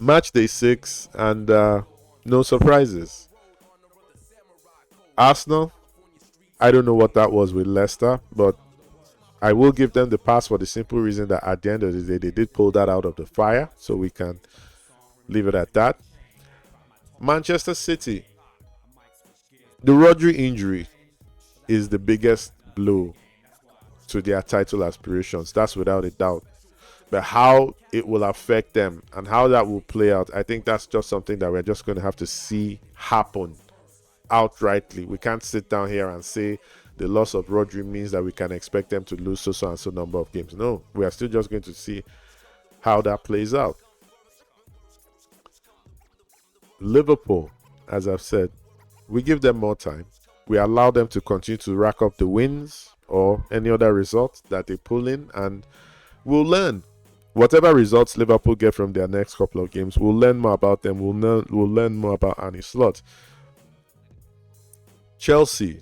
Match day 6 and no surprises. Arsenal, I don't know what that was with Leicester, but I will give them the pass for the simple reason that at the end of the day, they did pull that out of the fire, so we can leave it at that. Manchester City, the Rodri injury is the biggest blow to their title aspirations. That's without a doubt. But how it will affect them and how that will play out, I think that's just something that we're just going to have to see happen outrightly. We can't sit down here and say the loss of Rodri means that we can expect them to lose so and so number of games. No, we are still just going to see how that plays out. Liverpool, as I've said, we give them more time. We allow them to continue to rack up the wins or any other results that they pull in, and we'll learn. Whatever results Liverpool get from their next couple of games, we'll learn more about them. We'll learn more about Arne Slot. Chelsea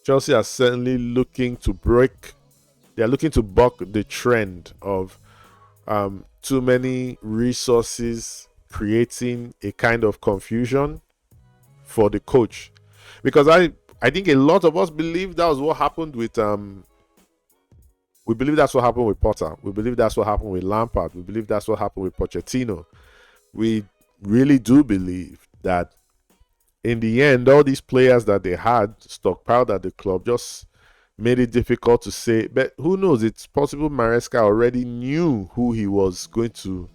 are certainly looking to break. They are looking to buck the trend of too many resources creating a kind of confusion for the coach, because I think a lot of us believe that was what happened with we believe that's what happened with Potter. We believe that's what happened with Lampard. We believe that's what happened with Pochettino. We really do believe that in the end, all these players that they had stockpiled at the club just made it difficult to say. But who knows? It's possible Maresca already knew who he was going to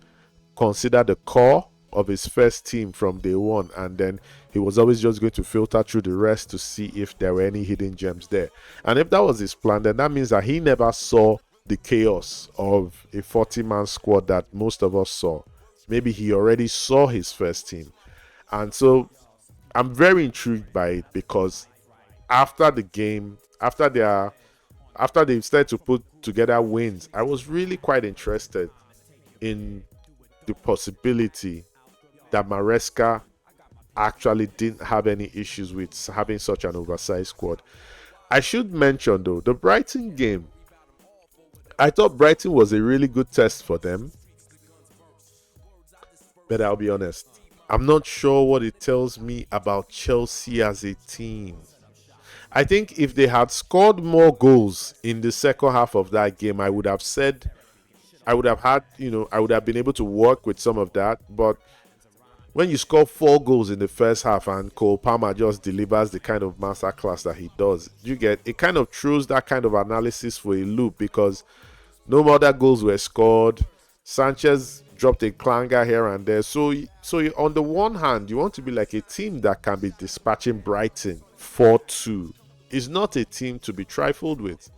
consider the core of his first team from day one, and then he was always just going to filter through the rest to see if there were any hidden gems there. And if that was his plan, then that means that he never saw the chaos of a 40-man squad that most of us saw. Maybe he already saw his first team. And so I'm very intrigued by it, because after the game, after they started to put together wins, I was really quite interested in the possibility that Maresca actually didn't have any issues with having such an oversized squad. I should mention, though, the Brighton game. I thought Brighton was a really good test for them. But I'll be honest, I'm not sure what it tells me about Chelsea as a team. I think if they had scored more goals in the second half of that game, I would have been able to work with some of that. But when you score 4 goals in the first half and Cole Palmer just delivers the kind of masterclass that he does, you get it kind of throws that kind of analysis for a loop, because no other goals were scored. Sanchez dropped a clanger here and there. So on the one hand, you want to be like a team that can be dispatching Brighton 4-2. It's not a team to be trifled with.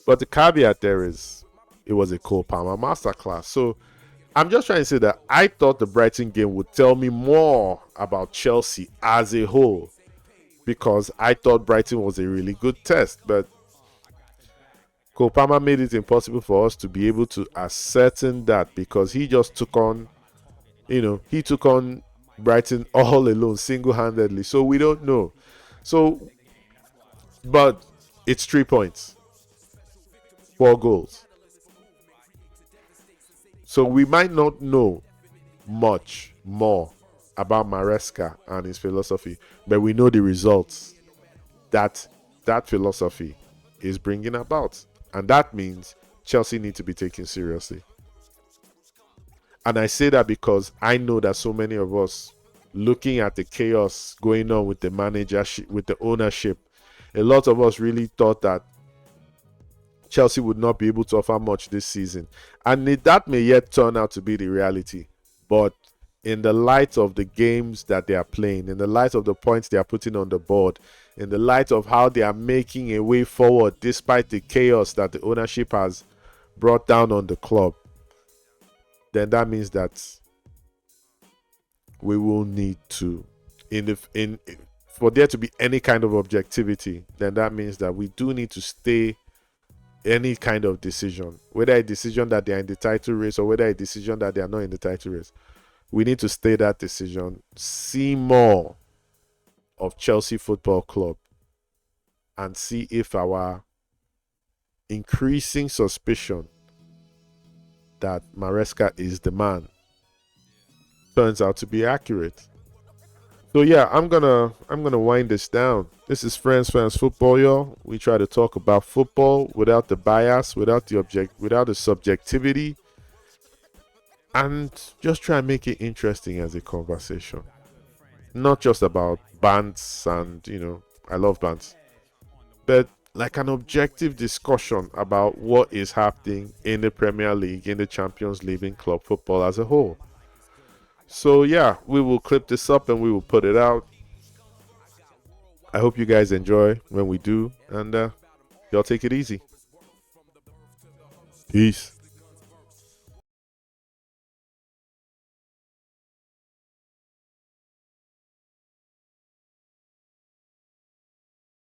But the caveat there is, it was a Cole Palmer masterclass. So I'm just trying to say that I thought the Brighton game would tell me more about Chelsea as a whole, because I thought Brighton was a really good test. But Cole Palmer made it impossible for us to be able to ascertain that, because he just took on Brighton all alone, single-handedly. So we don't know. So, but it's 3 points, 4 goals. So we might not know much more about Maresca and his philosophy, but we know the results that philosophy is bringing about. And that means Chelsea need to be taken seriously. And I say that because I know that so many of us, looking at the chaos going on with the managership, with the ownership, a lot of us really thought that Chelsea would not be able to offer much this season. And that may yet turn out to be the reality. But in the light of the games that they are playing, in the light of the points they are putting on the board, in the light of how they are making a way forward despite the chaos that the ownership has brought down on the club, then that means that we will need to, for there to be any kind of objectivity, then that means that we do need to stay any kind of decision, whether a decision that they are in the title race or whether a decision that they are not in the title race. We need to stay that decision, see more of Chelsea Football Club, and see if our increasing suspicion that Maresca is the man turns out to be accurate. So yeah, I'm gonna wind this down. This is Friends Fans Football, y'all. We try to talk about football without the bias, without the subjectivity, and just try and make it interesting as a conversation. Not just about bands and I love bands, but like an objective discussion about what is happening in the Premier League, in the Champions League, in club football as a whole. So yeah, we will clip this up and we will put it out. I hope you guys enjoy when we do, and y'all take it easy. Peace.